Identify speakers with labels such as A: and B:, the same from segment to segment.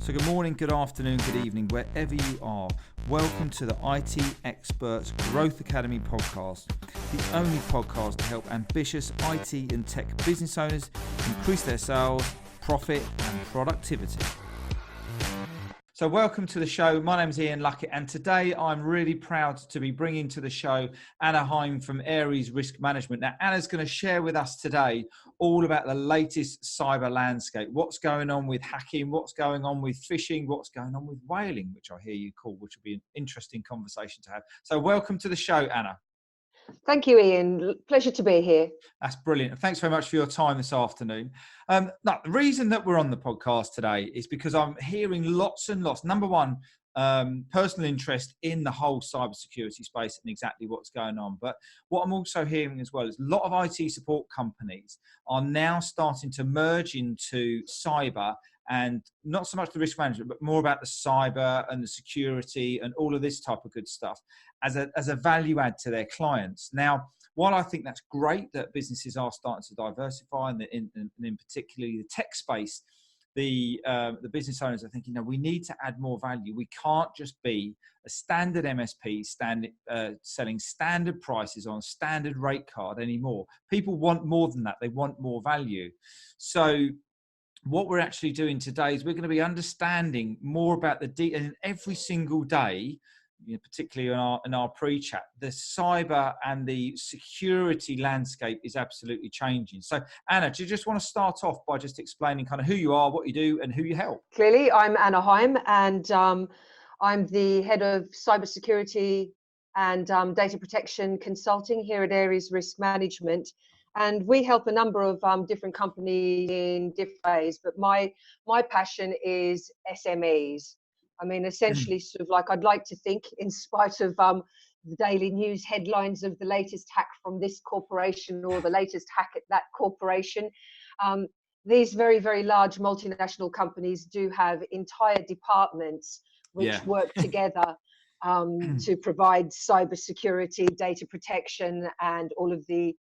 A: So good morning, good afternoon, good evening, wherever you are. Welcome to the IT Experts Growth Academy podcast, the only podcast to help ambitious IT and tech business owners increase their sales, profit and productivity. So welcome to the show. My name is Ian Luckett, and today I'm really proud to be bringing to the show Anna Heim from Aries Risk Management. Now, Anna's going to share with us today all about the latest cyber landscape, what's going on with hacking, what's going on with phishing, what's going on with whaling, which I hear you call, which will be an interesting conversation to have. So welcome to the show, Anna.
B: Thank you, Ian. Pleasure to be here.
A: That's brilliant. Thanks very much for your time this afternoon. The reason that we're on the podcast today is because I'm hearing lots and lots. Number one, personal interest in the whole cybersecurity space and exactly what's going on. But what I'm also hearing as well is a lot of IT support companies are now starting to merge into cyber, and not so much the risk management, but more about the cyber and the security and all of this type of good stuff as a value add to their clients. Now, while I think that's great that businesses are starting to diversify, and in particularly the tech space, the business owners are thinking, we need to add more value. We can't just be a standard MSP selling standard prices on a standard rate card anymore. People want more than that. They want more value. So what we're actually doing today is we're going to be understanding more about the detail. And every single day, particularly in our pre-chat, the cyber and the security landscape is absolutely changing. So Anna, do you just want to start off by just explaining kind of who you are, what you do and who you help?
B: Clearly, I'm Anna Heim, and I'm the head of cybersecurity and data protection consulting here at Aries Risk Management. And we help a number of different companies in different ways, but my passion is SMEs. I mean, essentially, sort of like I'd like to think, in spite of the daily news headlines of the latest hack from this corporation or the latest hack at that corporation, these very, very large multinational companies do have entire departments which work together to provide cybersecurity, data protection, and all of the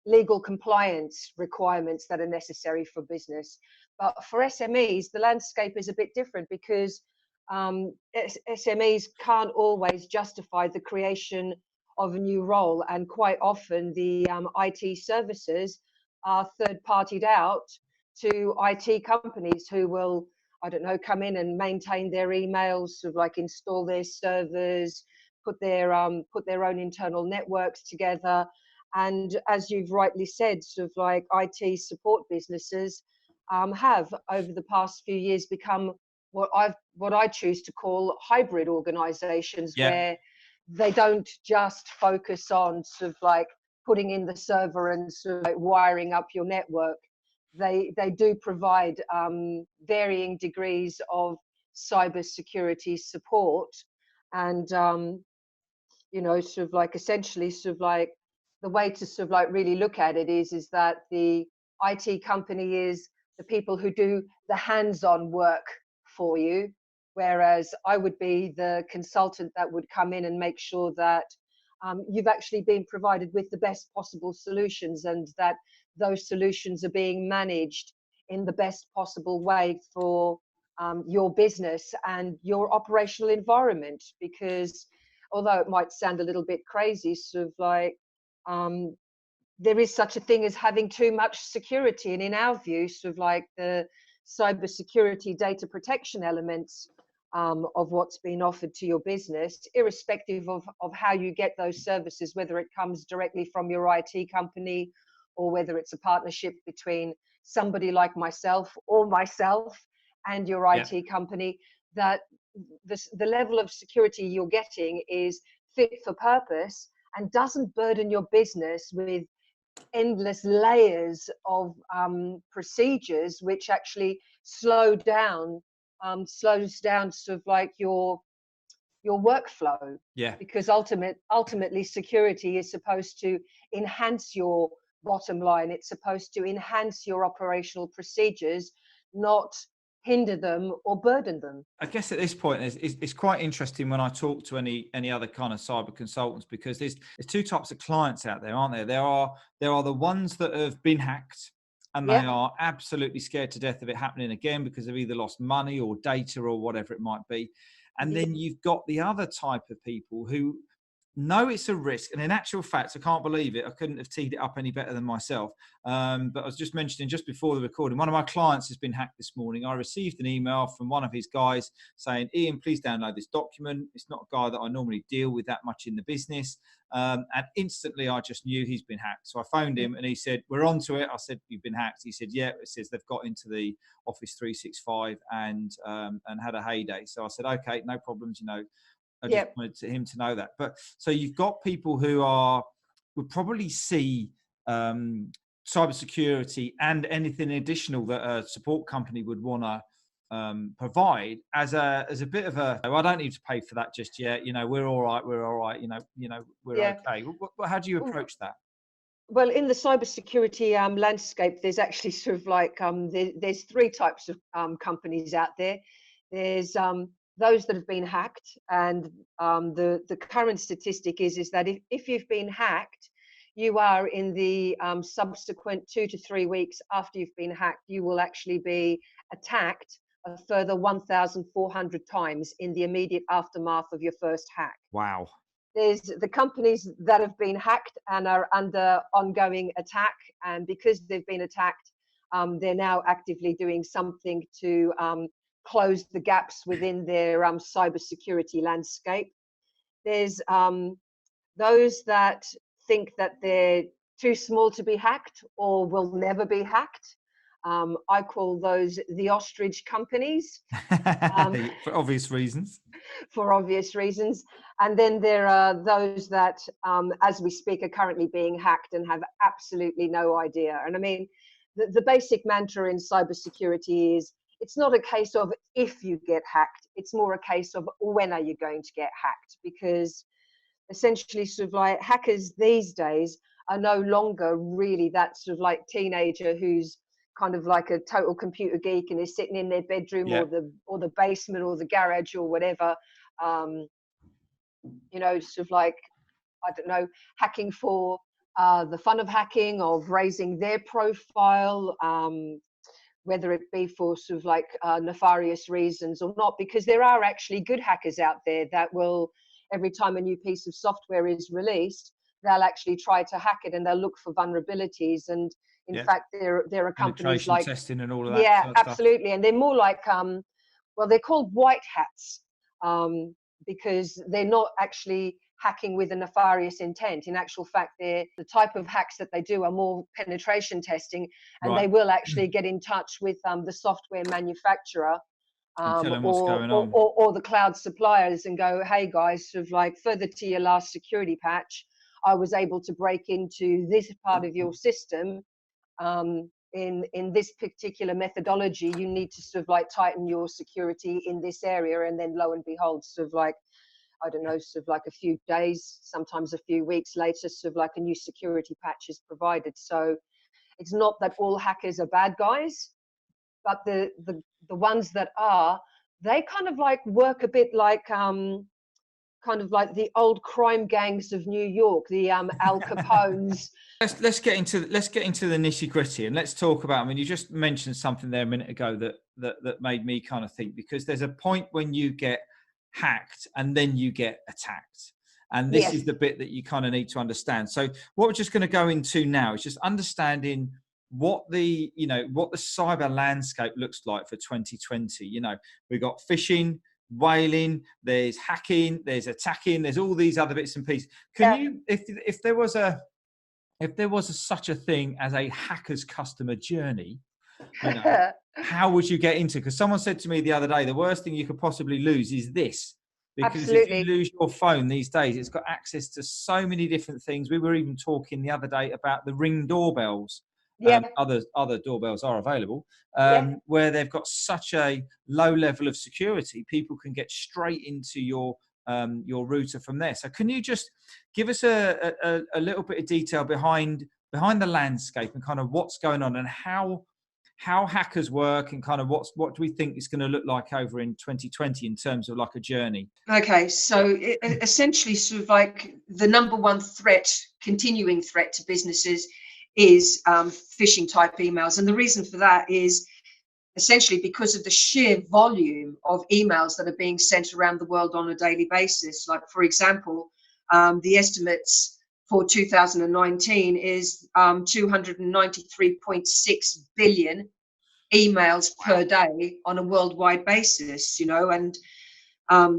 B: legal compliance requirements that are necessary for business. But for SMEs, the landscape is a bit different because SMEs can't always justify the creation of a new role, and quite often the IT services are third-partied out to IT companies who will, come in and maintain their emails, sort of like install their servers, put their own internal networks together. And as you've rightly said, sort of like IT support businesses have over the past few years become what I choose to call hybrid organizations, where they don't just focus on sort of like putting in the server and sort of like wiring up your network. They do provide varying degrees of cybersecurity support, and sort of like essentially sort of like the way to sort of like really look at it is that the IT company is the people who do the hands-on work for you, whereas I would be the consultant that would come in and make sure that you've actually been provided with the best possible solutions, and that those solutions are being managed in the best possible way for your business and your operational environment. Because although it might sound a little bit crazy, sort of like there is such a thing as having too much security, and in our view, sort of like the cybersecurity data protection elements of what's been offered to your business, irrespective of how you get those services, whether it comes directly from your IT company or whether it's a partnership between somebody like myself or myself and your IT company, that the level of security you're getting is fit for purpose and doesn't burden your business with endless layers of procedures, which actually slows down sort of like your workflow. Because ultimately security is supposed to enhance your bottom line. It's supposed to enhance your operational procedures, not hinder them or burden them.
A: I guess at this point, it's quite interesting when I talk to any other kind of cyber consultants, because there's two types of clients out there, aren't there? There are the ones that have been hacked and they are absolutely scared to death of it happening again because they've either lost money or data or whatever it might be. And then you've got the other type of people who know it's a risk. And in actual fact, I can't believe it. I couldn't have teed it up any better than myself. But I was just mentioning just before the recording, one of my clients has been hacked this morning. I received an email from one of his guys saying, Ian, please download this document. It's not a guy that I normally deal with that much in the business. And instantly I just knew he's been hacked. So I phoned him and he said, we're on to it. I said, you've been hacked. He said, yeah. It says they've got into the Office 365 and had a heyday. So I said, okay, no problems, I just wanted him to know that. But so you've got people who would probably see cybersecurity and anything additional that a support company would want to provide as a bit of a, I don't need to pay for that just yet. We're all right. We're all right. We're okay. How do you approach that?
B: Well, in the cybersecurity landscape, there's actually sort of like there's three types of companies out there. There's those that have been hacked, and the current statistic is that if you've been hacked, you are in the subsequent 2 to 3 weeks after you've been hacked, you will actually be attacked a further 1,400 times in the immediate aftermath of your first hack.
A: Wow.
B: There's the companies that have been hacked and are under ongoing attack, and because they've been attacked, they're now actively doing something to close the gaps within their cybersecurity landscape. There's those that think that they're too small to be hacked or will never be hacked. I call those the ostrich companies.
A: For obvious reasons.
B: For obvious reasons. And then there are those that, as we speak, are currently being hacked and have absolutely no idea. And I mean, the basic mantra in cybersecurity is, it's not a case of if you get hacked, it's more a case of when are you going to get hacked, because essentially sort of like hackers these days are no longer really that sort of like teenager who's kind of like a total computer geek and is sitting in their bedroom or the basement or the garage or whatever, sort of like, I don't know, hacking for the fun of hacking, of raising their profile, whether it be for sort of like nefarious reasons or not, because there are actually good hackers out there that will, every time a new piece of software is released, they'll actually try to hack it and they'll look for vulnerabilities. And in fact, there are companies like
A: testing and all of that. Sort of
B: absolutely.
A: stuff.
B: And they're more like, they're called white hats because they're not actually hacking with a nefarious intent. In actual fact, the type of hacks that they do are more penetration testing, and they will actually get in touch with the software manufacturer or the cloud suppliers and go, hey guys, sort of like, further to your last security patch, I was able to break into this part of your system in this particular methodology. You need to sort of like tighten your security in this area. And then lo and behold, sort of like, I don't know, sort of like a few days, sometimes a few weeks later, sort of like a new security patch is provided. So it's not that all hackers are bad guys, but the ones that are, they kind of like work a bit like kind of like the old crime gangs of New York, the Al Capones.
A: Let's get into the nitty gritty, and let's talk about. I mean, you just mentioned something there a minute ago that made me kind of think, because there's a point when you get hacked and then you get attacked, and this is the bit that you kind of need to understand. So what we're just going to go into now is just understanding what the cyber landscape looks like for 2020. We've got phishing, whaling, there's hacking, there's attacking, there's all these other bits and pieces. Can you, if there was such a thing as a hacker's customer journey, how would you get into? Because someone said to me the other day, the worst thing you could possibly lose is this. Because if you lose your phone these days, it's got access to so many different things. We were even talking the other day about the Ring doorbells. Other doorbells are available, where they've got such a low level of security, people can get straight into your router from there. So can you just give us a little bit of detail behind the landscape and kind of what's going on, and how hackers work, and kind of what do we think it's going to look like over in 2020 in terms of like a journey?
C: Okay, so essentially sort of like the number one continuing threat to businesses
B: is phishing type emails. And the reason for that is essentially because of the sheer volume of emails that are being sent around the world on a daily basis. Like, for example, the estimates for 2019 is 293.6 billion emails per day on a worldwide basis, and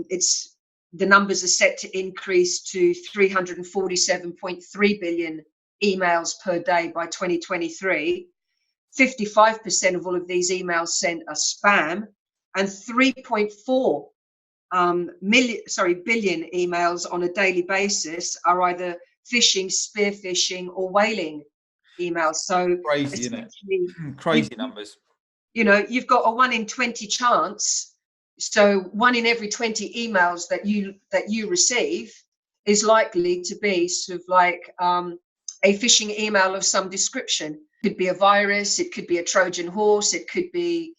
B: it's the numbers are set to increase to 347.3 billion emails per day by 2023. 55% of all of these emails sent are spam, and 3.4 billion emails on a daily basis are either phishing, spear phishing, or whaling emails. So
A: Crazy, isn't it? Crazy numbers.
B: You've got a 1 in 20 chance. So 1 in every 20 emails that you receive is likely to be sort of like a phishing email of some description. It could be a virus, it could be a Trojan horse, it could be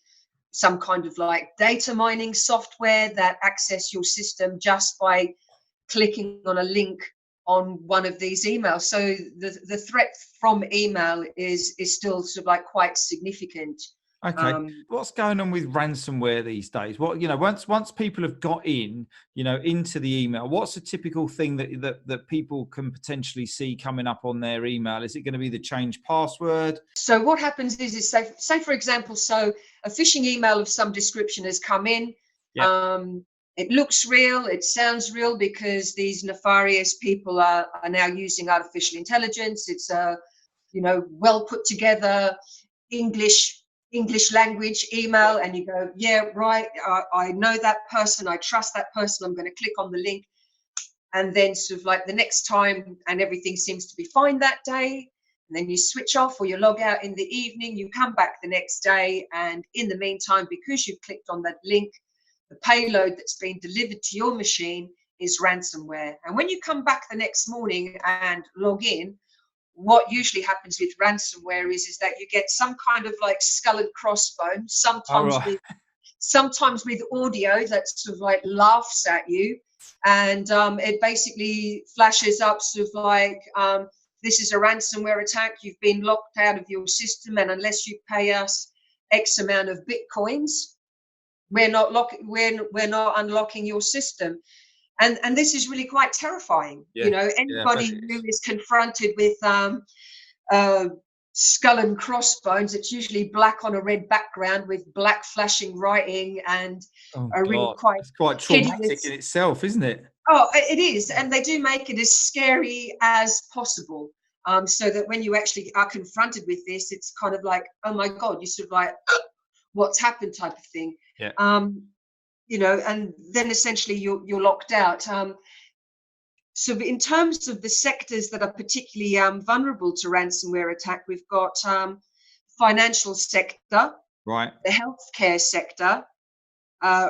B: some kind of like data mining software that access your system just by clicking on a link on one of these emails. So the threat from email is still sort of like quite significant.
A: Okay. What's going on with ransomware these days? What, once people have got into the email, what's a typical thing that people can potentially see coming up on their email? Is it going to be the change password?
B: So what happens is say for example, so a phishing email of some description has come in.
A: Yeah.
B: It looks real, it sounds real because these nefarious people are now using artificial intelligence. It's a well put together English language email, and you go, yeah, right, I know that person, I trust that person, I'm going to click on the link. And then sort of like the next time, and everything seems to be fine that day, and then you switch off or you log out in the evening, you come back the next day, and in the meantime, because you've clicked on that link, the payload that's been delivered to your machine is ransomware. And when you come back the next morning and log in, what usually happens with ransomware is that you get some kind of like skull and crossbones, sometimes with audio that sort of like laughs at you, and it basically flashes up sort of like, this is a ransomware attack, you've been locked out of your system, and unless you pay us X amount of bitcoins, we're not unlocking your system. And this is really quite terrifying. Anybody who is confronted with skull and crossbones, it's usually black on a red background with black flashing writing, and really
A: it's quite traumatic in itself, isn't it?
B: Oh, it is. And they do make it as scary as possible, so that when you actually are confronted with this, it's kind of like, oh my God, you sort of like, what's happened type of thing.
A: Yeah.
B: And then essentially you're locked out. So in terms of the sectors that are particularly vulnerable to ransomware attack, we've got financial sector,
A: right,
B: the healthcare sector,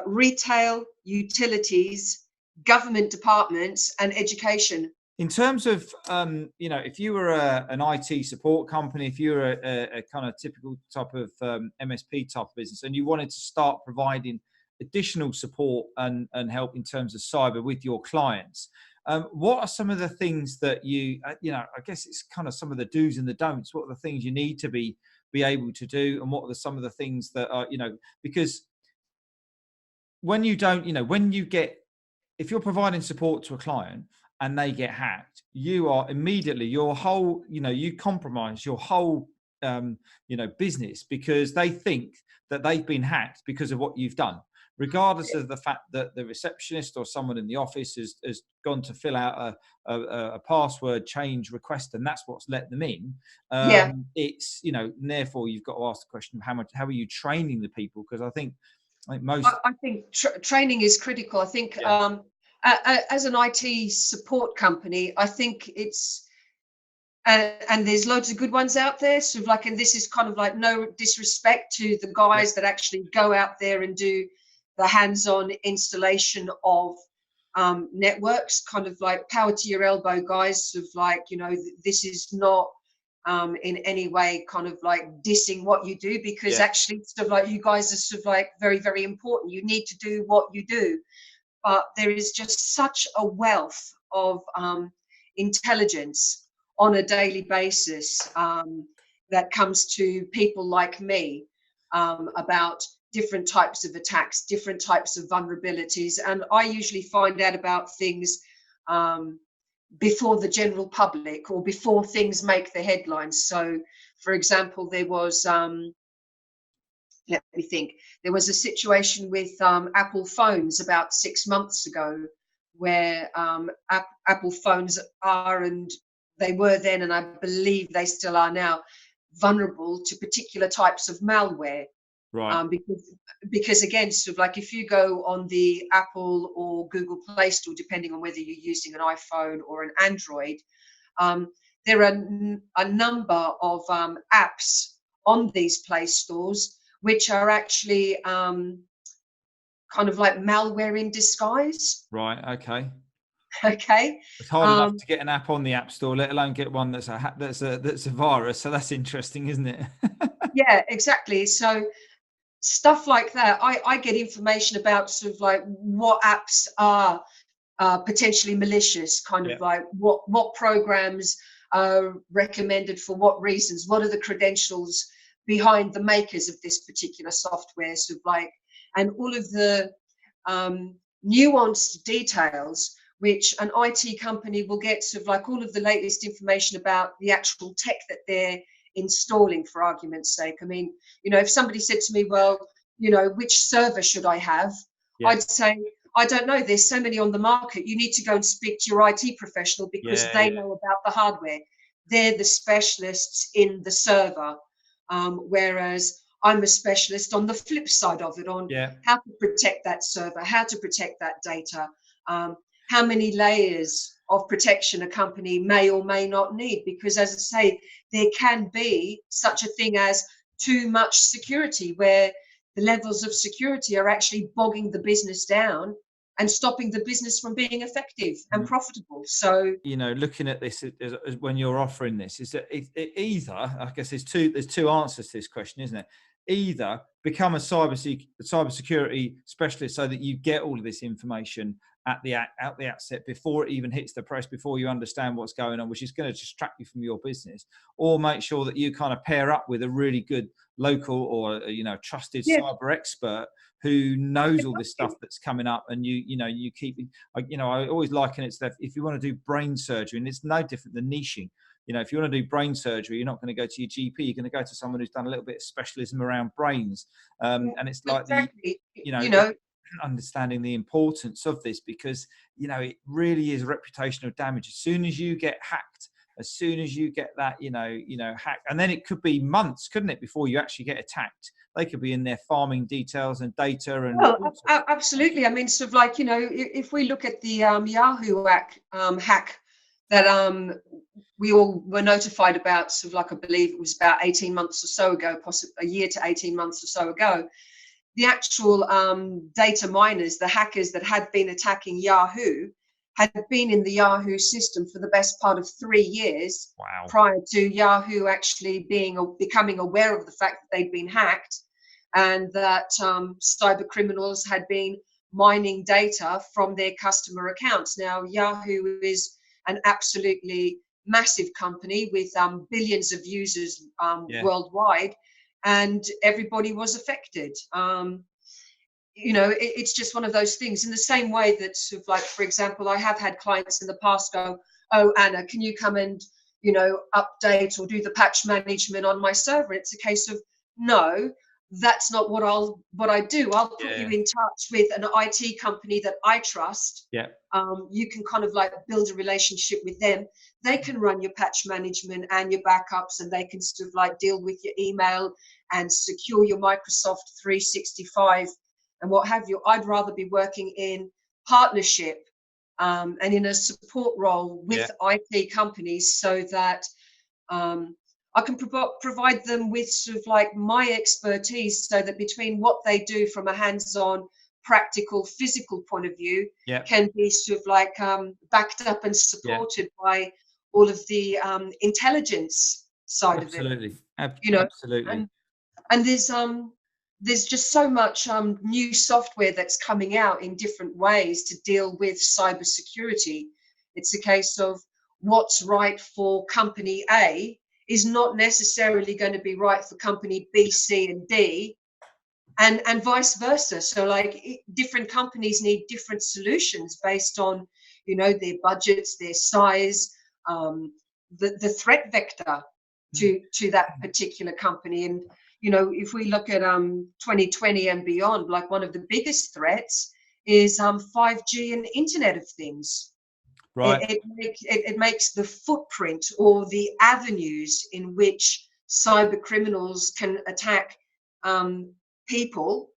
B: retail, utilities, government departments, and education.
A: In terms of, if you were an IT support company, if you were a kind of typical type of MSP type of business, and you wanted to start providing additional support and help in terms of cyber with your clients, what are some of the things that I guess it's kind of some of the do's and the don'ts. What are the things you need to be able to do, and what are some of the things that are, because when you don't, if you're providing support to a client and they get hacked, you are immediately, your whole, you compromise your whole, business, because they think that they've been hacked because of what you've done, regardless of the fact that the receptionist or someone in the office has gone to fill out a password change request, and that's what's let them in. It's, therefore you've got to ask the question, how are you training the people? Because I think
B: training is critical. I think, as an IT support company, I think it's, and there's loads of good ones out there, sort of like, and this is kind of like no disrespect to the guys that actually go out there and do the hands-on installation of networks, kind of like power to your elbow, guys, sort of like, this is not in any way kind of like dissing what you do, because actually sort of like you guys are sort of like very, very important. You need to do what you do. But there is just such a wealth of intelligence on a daily basis that comes to people like me about different types of attacks, different types of vulnerabilities. And I usually find out about things before the general public or before things make the headlines. So, for example, there was, let me think, there was a situation with Apple phones about 6 months ago where Apple phones are, and they were then, and I believe they still are now, vulnerable to particular types of malware.
A: Right.
B: Because again, sort of like if you go on the Apple or Google Play Store, depending on whether you're using an iPhone or an Android, there are a number of apps on these Play Stores which are actually kind of like malware in disguise.
A: Right. Okay.
B: Okay.
A: It's hard enough to get an app on the App Store, let alone get one that's a virus. So that's interesting, isn't it?
B: Yeah, exactly. So stuff like that, I get information about sort of like what apps are potentially malicious, kind
A: Yeah.
B: of like what programs are recommended for what reasons, what are the credentials behind the makers of this particular software, sort of like, and all of the nuanced details which an IT company will get, sort of like all of the latest information about the actual tech that they're installing, for argument's sake. I mean, if somebody said to me, well, which server should I have?
A: Yeah.
B: I'd say, I don't know. There's so many on the market. You need to go and speak to your IT professional because they know about the hardware. They're the specialists in the server, whereas I'm a specialist on the flip side of it, on how to protect that server, how to protect that data, how many layers of protection a company may or may not need. Because, as I say, there can be such a thing as too much security, where the levels of security are actually bogging the business down and stopping the business from being effective and profitable. So,
A: looking at this as when you're offering this, is that either, I guess there's two answers to this question, isn't it? Either become a cybersecurity specialist so that you get all of this information at the outset before it even hits the press, before you understand what's going on, which is going to distract you from your business, or make sure that you kind of pair up with a really good local or trusted cyber expert who knows all this stuff that's coming up, and you keep. I always liken it to that if you want to do brain surgery, and it's no different than niching. If you want to do brain surgery, you're not going to go to your GP. You're going to go to someone who's done a little bit of specialism around brains, and it's like understanding the importance of this, because it really is reputational damage. As soon as you get hacked, as soon as you get that hacked, and then it could be months, couldn't it, before you actually get attacked. They could be in there farming details and data and
B: absolutely. I mean, sort of like, if we look at the Yahoo hack that we all were notified about, sort of like, I believe it was about 18 months or so ago, possibly a year to 18 months or so ago, the actual data miners, the hackers that had been attacking Yahoo, had been in the Yahoo system for the best part of 3 years.
A: Wow.
B: Prior to Yahoo actually becoming aware of the fact that they'd been hacked, and that cyber criminals had been mining data from their customer accounts. Now, Yahoo is an absolutely massive company with billions of users worldwide, and everybody was affected. It's just one of those things. In the same way that, sort of like, for example, I have had clients in the past go, "Oh, Anna, can you come and update or do the patch management on my server?" It's a case of, no, that's not what I do. I'll put you in touch with an IT company that I trust. You can kind of like build a relationship with them. They can run your patch management and your backups, and they can sort of like deal with your email and secure your Microsoft 365 and what have you. I'd rather be working in partnership and in a support role with IT companies, so that I can provide them with sort of like my expertise, so that between what they do from a hands-on, practical, physical point of view can be sort of like backed up and supported by all of the intelligence side of it.
A: Absolutely.
B: And there's just so much new software that's coming out in different ways to deal with cybersecurity. It's a case of
C: what's right for company A is not necessarily going to be right for company B, C, and D, and vice versa. So like different companies need different solutions based on, you know, their budgets, their size, the threat vector to that particular company. And you know, if we look at 2020 and beyond, like one of the biggest threats is 5G and Internet of Things.
A: Right.
C: It makes the footprint or the avenues in which cyber criminals can attack people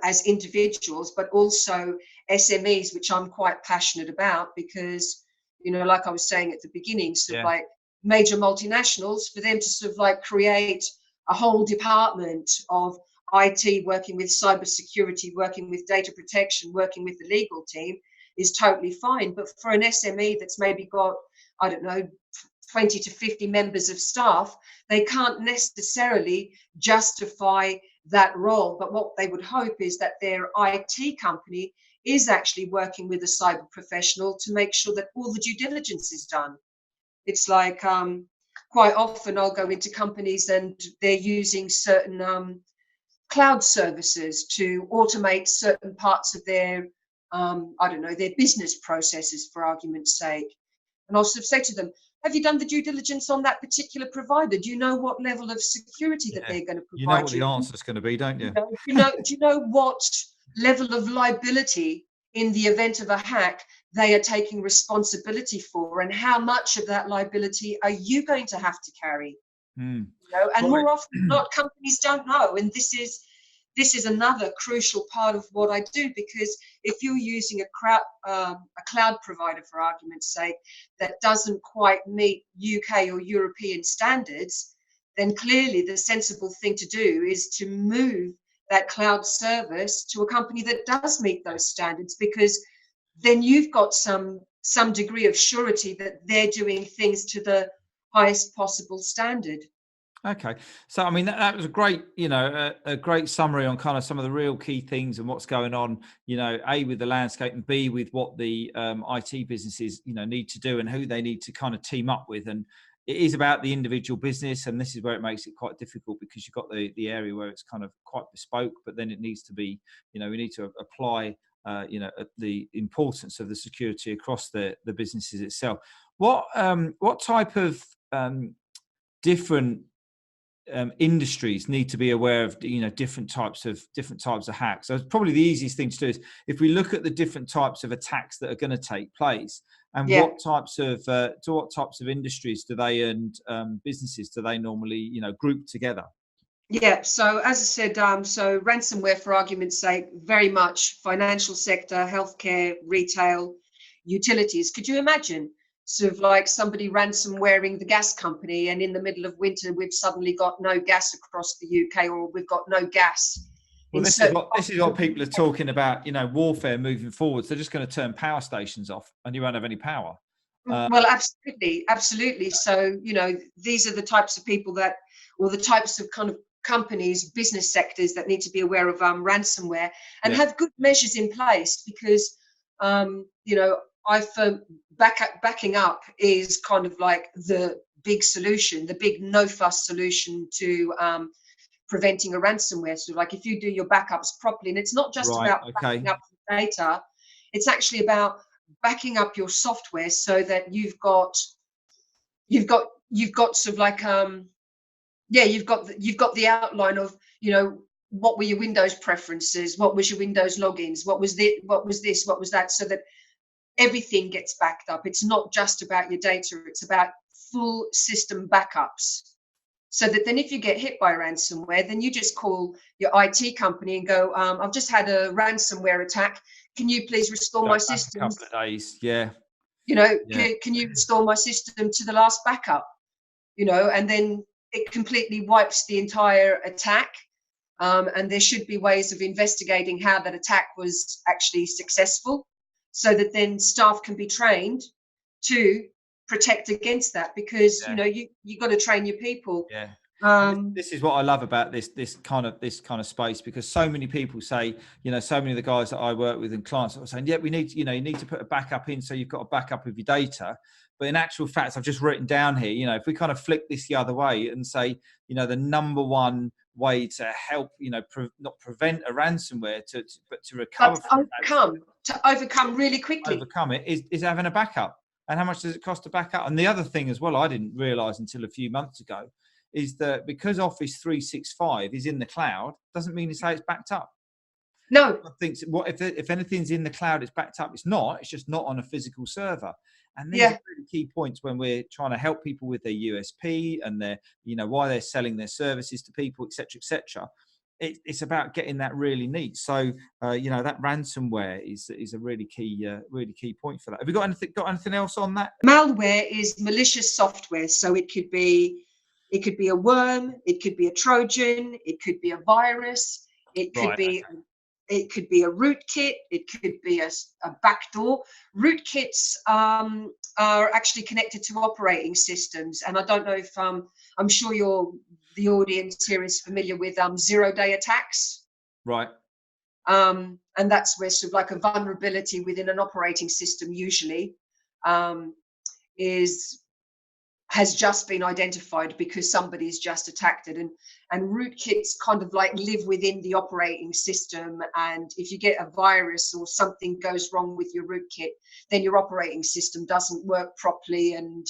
C: as individuals, but also SMEs, which I'm quite passionate about, because, you know, like I was saying at the beginning, sort of like major multinationals, for them to sort of like create a whole department of IT working with cybersecurity, working with data protection, working with the legal team, is totally fine. But for an SME that's maybe got, I don't know, 20 to 50 members of staff, they can't necessarily justify that role. But what they would hope is that their IT company is actually working with a cyber professional to make sure that all the due diligence is done. It's like quite often I'll go into companies and they're using certain cloud services to automate certain parts of their I don't know, their business processes, for argument's sake. And I'll sort of say to them, have you done the due diligence on that particular provider? Do you know what level of security that they're going to provide?
A: You know what the answer is going to be, don't you?
C: Do you know what level of liability in the event of a hack they are taking responsibility for, and how much of that liability are you going to have to carry? You know, and more often than not, companies don't know. And this is another crucial part of what I do, because if you're using a cloud provider, for argument's sake, that doesn't quite meet UK or European standards, then clearly the sensible thing to do is to move that cloud service to a company that does meet those standards, because then you've got some degree of surety that they're doing things to the highest possible standard.
A: Okay, so I mean that was a great, you know, a great summary on kind of some of the real key things and what's going on, you know, A, with the landscape, and B, with what the IT businesses, you know, need to do and who they need to kind of team up with. And it is about the individual business, and this is where it makes it quite difficult, because you've got the area where it's kind of quite bespoke, but then it needs to be, you know, we need to apply, you know, the importance of the security across the businesses itself. What type of different industries need to be aware of, you know, different types of hacks? So probably the easiest thing to do is if we look at the different types of attacks that are going to take place, and what types of industries do they and businesses do they normally, you know, group together?
C: Yeah, so as I said, so ransomware, for argument's sake, very much financial sector, healthcare, retail, utilities. Could you imagine sort of like somebody ransomwaring the gas company, and in the middle of winter we've suddenly got no gas across the UK, or we've got no gas?
A: Well, this is what people are talking about, you know, warfare moving forwards. They're just going to turn power stations off and you won't have any power.
C: Well, absolutely. So, you know, these are the types of people that, or the types of kind of companies, business sectors that need to be aware of ransomware and have good measures in place, because, you know, backing up is kind of like the big solution, the big no fuss solution to preventing a ransomware. So like if you do your backups properly, and it's not just about backing up the data, it's actually about backing up your software so that you've got sort of like you've got the outline of, you know, what were your Windows preferences, what was your Windows logins, what was that, so that everything gets backed up. It's not just about your data, it's about full system backups. So that then if you get hit by ransomware, then you just call your IT company and go, I've just had a ransomware attack. Can you please restore my system?
A: A couple of days, yeah.
C: You know, can you restore my system to the last backup? You know, and then it completely wipes the entire attack. And there should be ways of investigating how that attack was actually successful, so that then staff can be trained to protect against that, because you know you got to train your people.
A: This is what I love about this kind of space, because so many people say, you know, so many of the guys that I work with and clients are saying, yeah, we need, you know, you need to put a backup in, so you've got a backup of your data. But in actual fact, I've just written down here, if we kind of flick this the other way and say, the number one way to help, not prevent a ransomware, but to recover from
C: to overcome really quickly.
A: Overcome it is having a backup. And how much does it cost to back up? And the other thing as well, I didn't realize until a few months ago, is that because Office 365 is in the cloud, doesn't mean to say it's backed up.
C: No.
A: I think if anything's in the cloud, it's backed up. It's not. It's just not on a physical server. And these are really key points when we're trying to help people with their USP and their, why they're selling their services to people, et cetera, et cetera. It's about getting that really neat. So, that ransomware is a really key point for that. Have you got anything else on that?
C: Malware is malicious software. So it could be a worm, it could be a Trojan, it could be a virus, it could be a rootkit, it could be a backdoor. Rootkits are actually connected to operating systems, and I don't know if I'm sure the audience here is familiar with zero-day attacks.
A: Right.
C: And that's where sort of like a vulnerability within an operating system usually has just been identified because somebody's just attacked it, and rootkits kind of like live within the operating system, and if you get a virus or something goes wrong with your rootkit, then your operating system doesn't work properly, and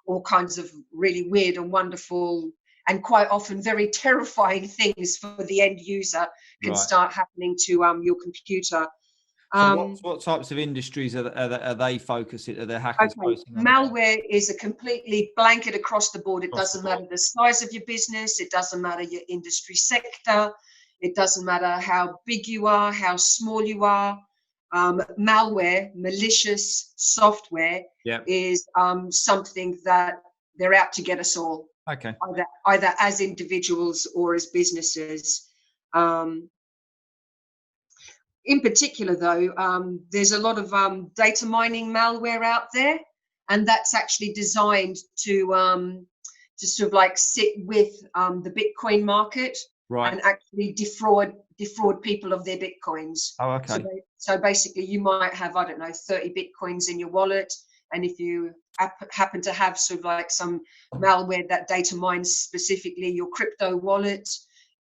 C: all kinds of really weird and wonderful and quite often very terrifying things for the end user can start happening to your computer.
A: So what types of industries are they focusing? Are the hackers focusing on?
C: Malware is a completely blanket across the board. It doesn't matter the size of your business. It doesn't matter your industry sector. It doesn't matter how big you are, how small you are. Malware, malicious software, is something that they're out to get us all.
A: Okay.
C: Either as individuals or as businesses. In particular, though, there's a lot of data mining malware out there, and that's actually designed to sort of like sit with the Bitcoin market and actually defraud people of their Bitcoins.
A: Oh, okay.
C: So basically, you might have, 30 Bitcoins in your wallet, and if you happen to have sort of like some malware that data mines specifically your crypto wallet,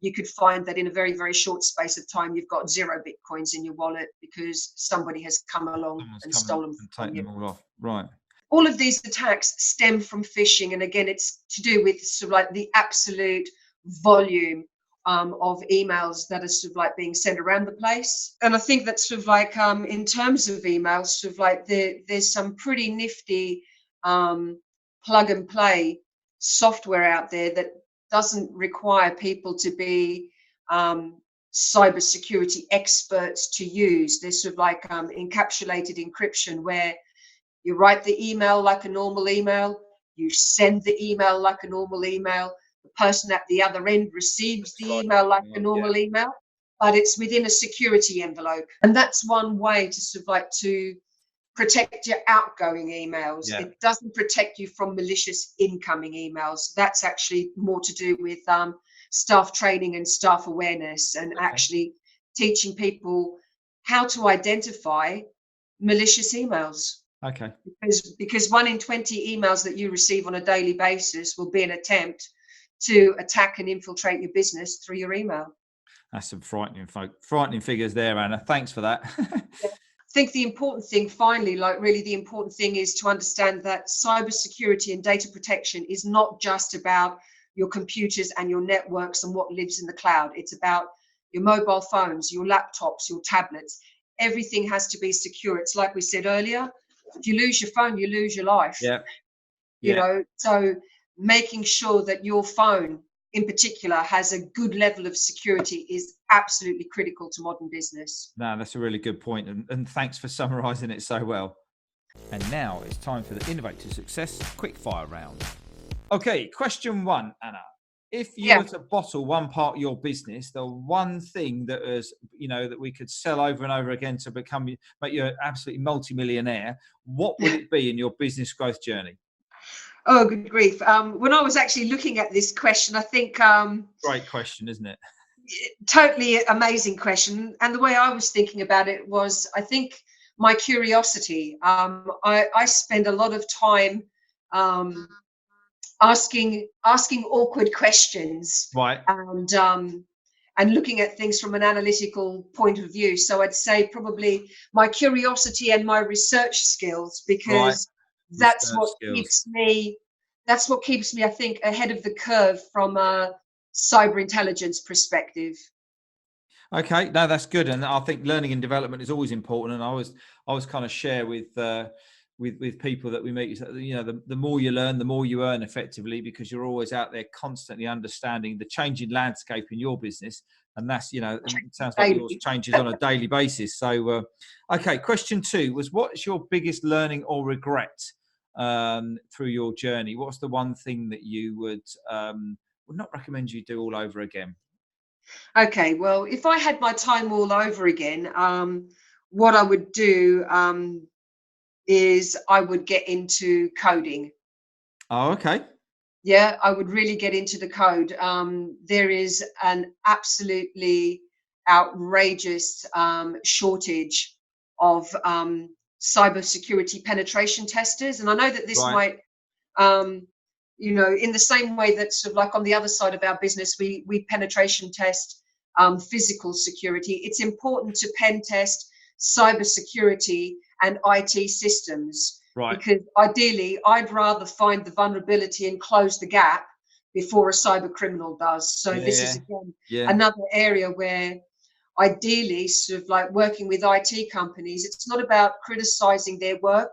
C: you could find that in a very, very short space of time, you've got 0 Bitcoins in your wallet because somebody has come along and stolen them from you.
A: Them all off. Right.
C: All of these attacks stem from phishing. And again, it's to do with sort of like the absolute volume of emails that are sort of like being sent around the place. And I think that sort of like in terms of emails, sort of like there's some pretty nifty plug and play software out there that doesn't require people to be cybersecurity experts to use. There's sort of like encapsulated encryption where you write the email like a normal email, you send the email like a normal email, the person at the other end receives the email like a normal email, but it's within a security envelope. And that's one way to sort of like to protect your outgoing emails. It doesn't protect you from malicious incoming emails. That's actually more to do with staff training and staff awareness, and actually teaching people how to identify malicious emails.
A: Okay.
C: Because 1 in 20 emails that you receive on a daily basis will be an attempt to attack and infiltrate your business through your email.
A: That's some frightening figures there, Anna. Thanks for that.
C: I think the important thing, finally, like really the important thing is to understand that cybersecurity and data protection is not just about your computers and your networks and what lives in the cloud. It's about your mobile phones, your laptops, your tablets. Everything has to be secure. It's like we said earlier, if you lose your phone, you lose your life. You know, so making sure that your phone in particular has a good level of security is absolutely critical to modern business.
A: No, that's a really good point, and thanks for summarising it so well. And now it's time for the Innovator Success Quickfire round. Okay, question 1, Anna. If you were to bottle one part of your business, the one thing that is, that we could sell over and over again to make you an absolutely multi-millionaire, what would it be in your business growth journey?
C: Oh, good grief. When I was actually looking at this question, I think...
A: Great question, isn't it?
C: Totally amazing question. And the way I was thinking about it was, I think, my curiosity. I spend a lot of time asking awkward questions,
A: Right.
C: And looking at things from an analytical point of view. So I'd say probably my curiosity and my research skills,
A: Right.
C: because that's
A: Research
C: what
A: skills.
C: keeps me, I think, ahead of the curve from a cyber intelligence perspective.
A: Okay, no, that's good, and I think learning and development is always important. And I always kind of share with people that we meet, you know, the more you learn, the more you earn, effectively, because you're always out there constantly understanding the changing landscape in your business, and that's, you know, it sounds like yours changes on a daily basis. So, okay, question 2 was, what's your biggest learning or regret through your journey? What's the one thing that you would not recommend you do all over again?
C: Okay, well, if I had my time all over again, what I would do is I would get into coding.
A: Oh, okay.
C: Yeah, I would really get into the code. There is an absolutely outrageous shortage of cybersecurity penetration testers. And I know that this
A: Right.
C: might, you know, in the same way that sort of like on the other side of our business, we penetration test physical security. It's important to pen test cybersecurity and IT systems.
A: Right.
C: Because ideally, I'd rather find the vulnerability and close the gap before a cyber criminal does. So this is, again, another area where ideally, sort of like working with IT companies, it's not about criticizing their work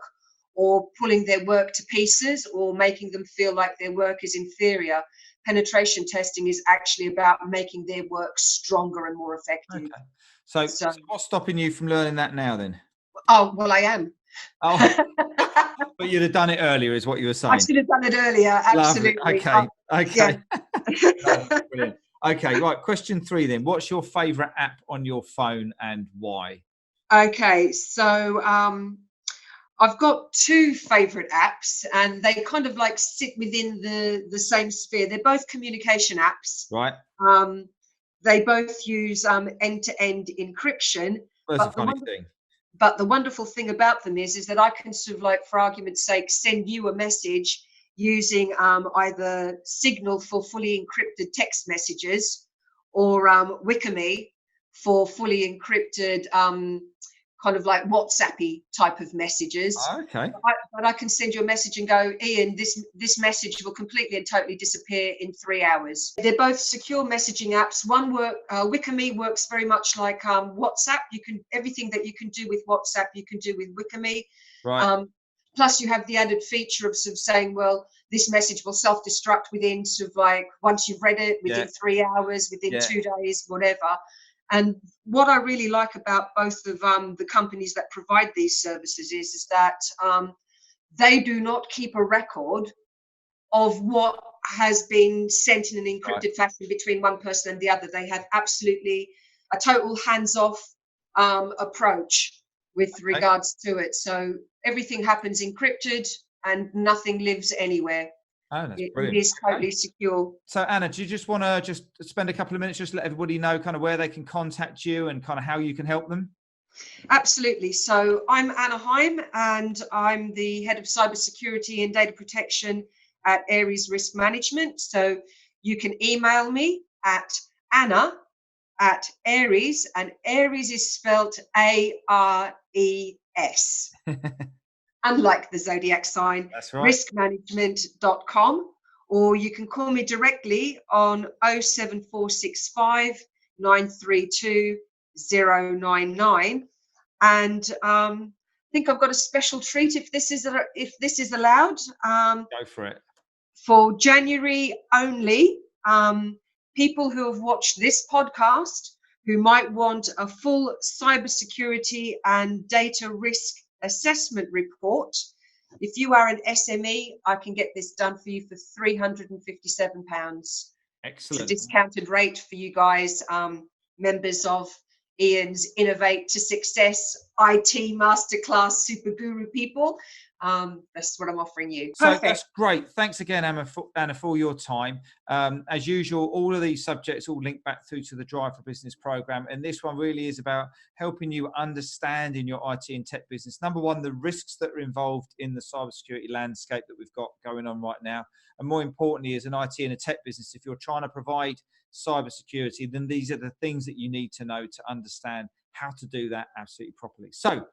C: or pulling their work to pieces or making them feel like their work is inferior. Penetration testing is actually about making their work stronger and more effective.
A: Okay. So what's stopping you from learning that now then?
C: Oh, well, I am.
A: Oh, but you'd have done it earlier, is what you were saying.
C: I should have done it earlier. Absolutely.
A: Lovely. Okay. Okay.
C: Yeah.
A: Brilliant. Okay. Right. Question 3 then. What's your favorite app on your phone and why?
C: Okay. So I've got 2 favorite apps, and they kind of like sit within the same sphere. They're both communication apps.
A: Right.
C: They both use end-to-end encryption.
A: Well, that's a funny thing.
C: But the wonderful thing about them is that I can sort of like, for argument's sake, send you a message using either Signal for fully encrypted text messages or Wikimi for fully encrypted kind of like WhatsAppy type of messages.
A: Oh, okay.
C: But I can send you a message and go, Ian, this message will completely and totally disappear in 3 hours. They're both secure messaging apps. Wikimi works very much like WhatsApp. Everything that you can do with WhatsApp, you can do with Wikimi.
A: Right.
C: Plus, you have the added feature of sort of saying, well, this message will self-destruct within sort of like, once you've read it, within 3 hours, within 2 days, whatever. And what I really like about both of the companies that provide these services is that they do not keep a record of what has been sent in an encrypted fashion between one person and the other. They have absolutely a total hands-off approach with regards to it. So everything happens encrypted and nothing lives anywhere.
A: Oh, that's
C: It
A: brilliant.
C: is totally secure.
A: So Anna, do you just want to just spend a couple of minutes, just let everybody know kind of where they can contact you and kind of how you can help them?
C: Absolutely. So I'm Anna Heim, and I'm the head of cybersecurity and data protection at Ares Risk Management. So you can email me at Anna@Ares, and Ares is spelled ARES. Unlike the zodiac sign.
A: That's right.
C: riskmanagement.com, or you can call me directly on 07465 932 099. And I think I've got a special treat if this is allowed.
A: Go for it.
C: For January only, people who have watched this podcast who might want a full cybersecurity and data risk assessment report. If you are an SME, I can get this done for you for £357.
A: Excellent.
C: It's a discounted rate for you guys, members of Ian's Innovate to Success IT Masterclass Super Guru people. That's what I'm offering you.
A: So that's great. Thanks again, Anna, for your time. As usual, all of these subjects all link back through to the Drive for Business program. And this one really is about helping you understand in your IT and tech business, number one, the risks that are involved in the cybersecurity landscape that we've got going on right now. And more importantly, as an IT and a tech business, if you're trying to provide cybersecurity, then these are the things that you need to know to understand how to do that absolutely properly. So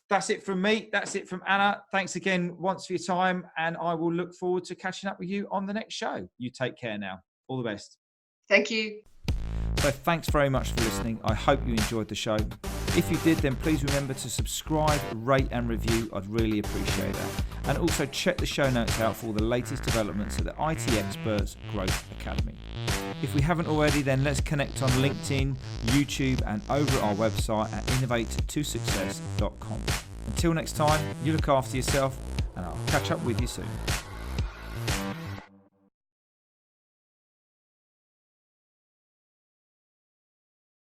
A: that's it from me. That's it from Anna. Thanks again once for your time, and I will look forward to catching up with you on the next show. You take care now. All the best.
C: Thank you.
A: So thanks very much for listening. I hope you enjoyed the show. If you did, then please remember to subscribe, rate and review. I'd really appreciate that. And also check the show notes out for all the latest developments at the IT Experts Growth Academy. If we haven't already, then let's connect on LinkedIn, YouTube and over at our website at innovatetosuccess.com. Until next time, you look after yourself and I'll catch up with you soon.